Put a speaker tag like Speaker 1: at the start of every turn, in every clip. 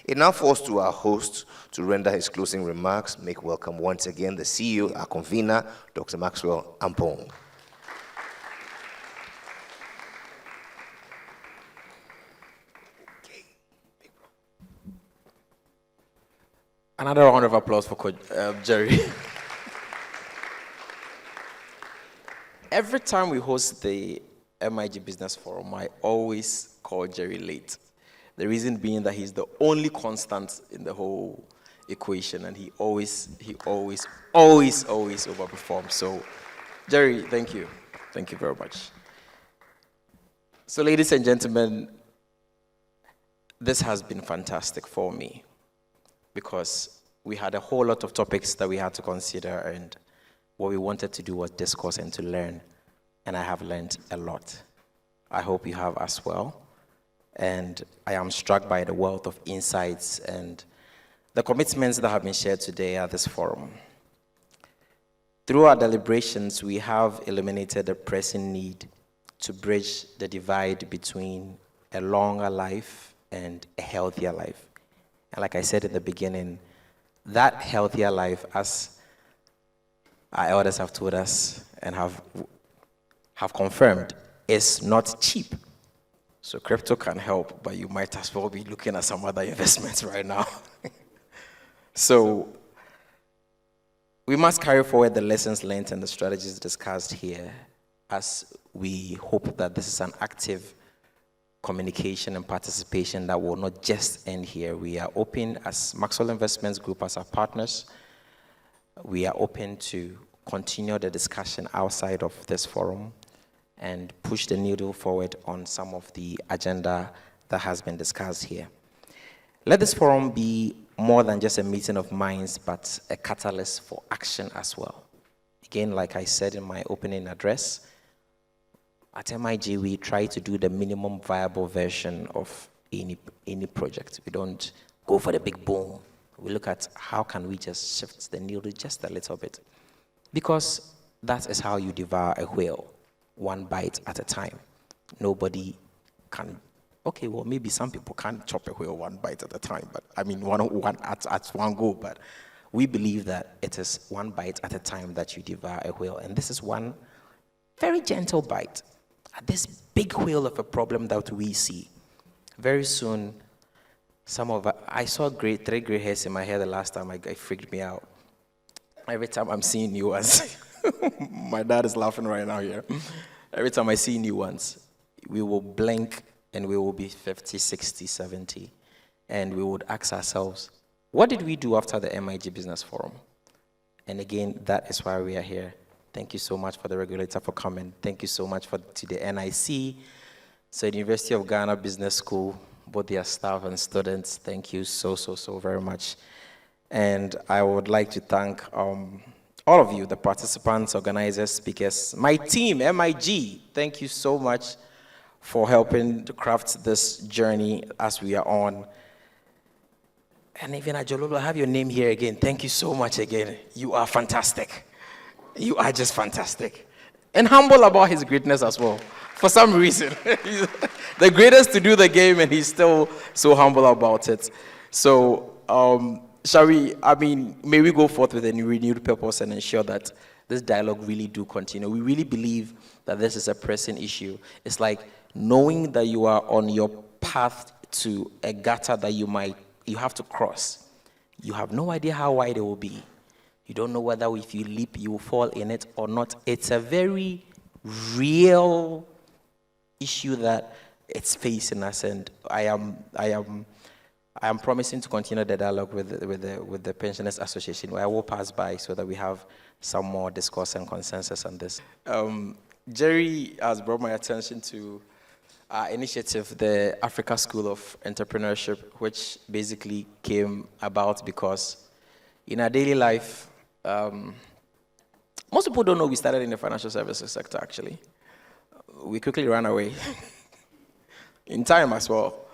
Speaker 1: It now falls to our host to render his closing remarks. Make welcome once again the CEO, our convener, Dr. Maxwell Ampong.
Speaker 2: Another round of applause for Coach Jerry. Every time we host the MIG Business Forum, I always call Jerry late. The reason being that he's the only constant in the whole equation, and he always overperforms. So, Jerry, thank you. Thank you very much. So, ladies and gentlemen, this has been fantastic for me because we had a whole lot of topics that we had to consider, and what we wanted to do was discuss and to learn, and I have learned a lot. I hope you have as well. And I am struck by the wealth of insights and the commitments that have been shared today at this forum. Through our deliberations, we have eliminated the pressing need to bridge the divide between a longer life and a healthier life. And like I said in the beginning, that healthier life, as our elders have told us and have confirmed, is not cheap. So crypto can help, but you might as well be looking at some other investments right now. So we must carry forward the lessons learned and the strategies discussed here, as we hope that this is an active communication and participation that will not just end here. We are open as Maxwell Investments Group, as our partners. We are open to continue the discussion outside of this forum and push the needle forward on some of the agenda that has been discussed here. Let this forum be more than just a meeting of minds, but a catalyst for action as well. Again, like I said in my opening address, at MIG, we try to do the minimum viable version of any project. We don't go for the big boom. We look at how can we just shift the needle just a little bit. Because that is how you devour a whale, one bite at a time. Nobody can, okay, well, maybe some people can't chop a whale one bite at a time, but I mean, one at one go, but we believe that it is one bite at a time that you devour a whale. And this is one very gentle bite at this big whale of a problem that we see. Very soon, I saw three gray hairs in my hair the last time. It freaked me out. Every time I'm seeing new ones, my dad is laughing right now here. Every time I see new ones, we will blink and we will be 50, 60, 70. And we would ask ourselves, what did we do after the MIG Business Forum? And again, that is why we are here. Thank you so much for the regulator for coming. Thank you so much to the NIC, so the University of Ghana Business School, both their staff and students. Thank you so very much. And I would like to thank all of you, the participants, organizers, speakers, my team, MIG. Thank you so much for helping to craft this journey as we are on. And even Adjorlolo, I have your name here again. Thank you so much again. You are fantastic. You are just fantastic. And humble about his greatness as well. For some reason. He's the greatest to do the game, and he's still so humble about it. So, may we go forth with a renewed purpose and ensure that this dialogue really do continue. We really believe that this is a pressing issue. It's like knowing that you are on your path to a gutter that you have to cross. You have no idea how wide it will be. You don't know whether if you leap, you will fall in it or not. It's a very real issue that it's facing us, and I am promising to continue the dialogue with the Pensioners Association, where I will pass by so that we have some more discourse and consensus on this. Jerry has brought my attention to our initiative, the Africa School of Entrepreneurship, which basically came about because in our daily life, most people don't know we started in the financial services sector, actually. We quickly ran away in time as well.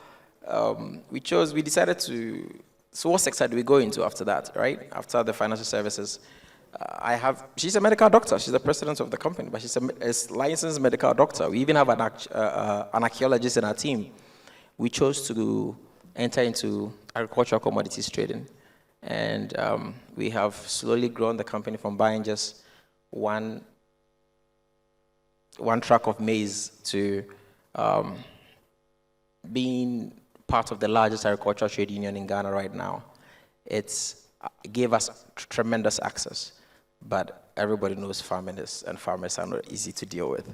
Speaker 2: We decided to, so what sector do we go into after that, right? After the financial services, she's a medical doctor. She's the president of the company, but she's a licensed medical doctor. We even have an archaeologist in our team. We chose to enter into agricultural commodities trading. And we have slowly grown the company from buying just one truck of maize to being part of the largest agricultural trade union in Ghana right now. It gave us tremendous access, but everybody knows farmers are not easy to deal with.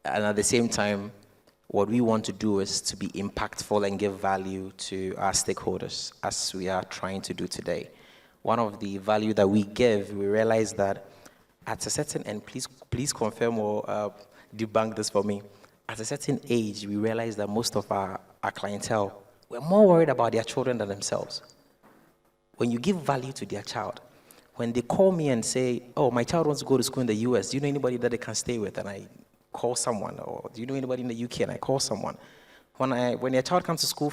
Speaker 2: And at the same time, what we want to do is to be impactful and give value to our stakeholders, as we are trying to do today. One of the value that we give, we realize that at a certain, and please confirm or debunk this for me, at a certain age, we realize that most of our clientele, we're more worried about their children than themselves. When you give value to their child, when they call me and say, oh, my child wants to go to school in the US, do you know anybody that they can stay with? And I call someone. Or do you know anybody in the UK? And I call someone. When your child comes to school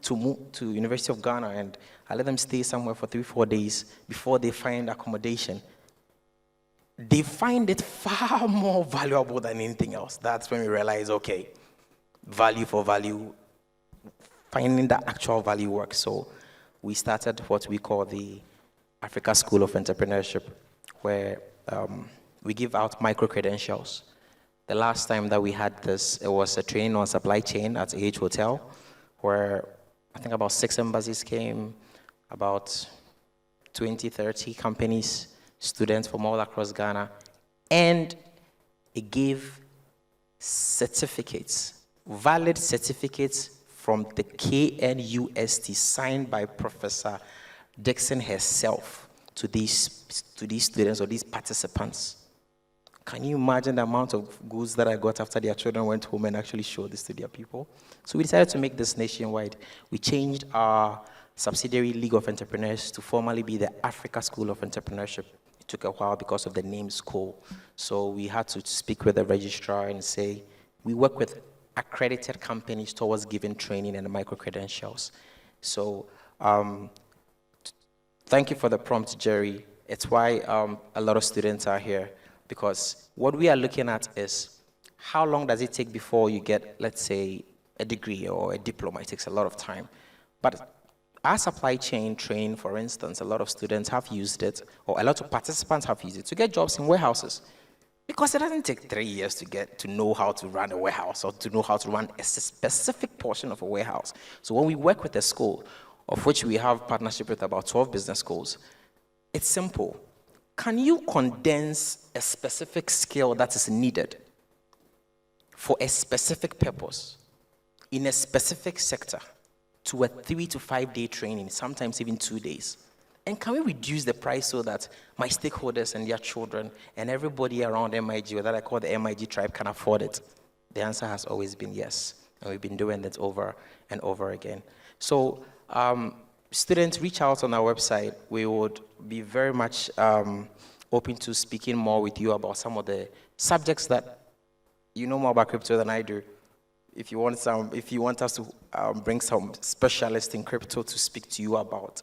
Speaker 2: to University of Ghana, and I let them stay somewhere for 3-4 days before they find accommodation, they find it far more valuable than anything else. That's when we realize, okay, value for value, finding the actual value works. So we started what we call the Africa School of Entrepreneurship, where we give out micro-credentials. The last time that we had this, it was a training on supply chain at AH Hotel, where I think about 6 embassies came, about 20, 30 companies, students from all across Ghana, and it gave certificates, valid certificates from the KNUST, signed by Professor Dixon herself to these students or these participants. Can you imagine the amount of goods that I got after their children went home and actually showed this to their people? So we decided to make this nationwide. We changed our subsidiary League of Entrepreneurs to formally be the Africa School of Entrepreneurship. It took a while because of the name school. So we had to speak with the registrar and say, we work with accredited companies towards giving training and micro-credentials. So thank you for the prompt, Jerry. It's why a lot of students are here, because what we are looking at is how long does it take before you get, let's say, a degree or a diploma. It takes a lot of time. But our supply chain training, for instance, a lot of students have used it, or a lot of participants have used it to get jobs in warehouses. Because it doesn't take 3 years to know how to run a warehouse or to know how to run a specific portion of a warehouse. So when we work with a school, of which we have partnership with about 12 business schools, it's simple. Can you condense a specific skill that is needed for a specific purpose in a specific sector to a 3 to 5 day training, sometimes even 2 days? And can we reduce the price so that my stakeholders and their children and everybody around MIG, or that I call the MIG tribe, can afford it? The answer has always been yes. And we've been doing that over and over again. So students, reach out on our website. We would be very much open to speaking more with you about some of the subjects that you know more about crypto than I do. If you want us to bring some specialists in crypto to speak to you about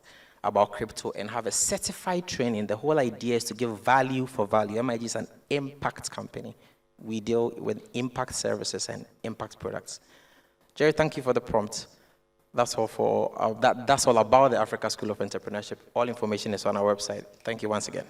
Speaker 2: crypto and have a certified training, the whole idea is to give value for value. MIG is an impact company. We deal with impact services and impact products. Jerry, thank you for the prompt. That's all that's all about the Africa School of Entrepreneurship. All information is on our website. Thank you once again.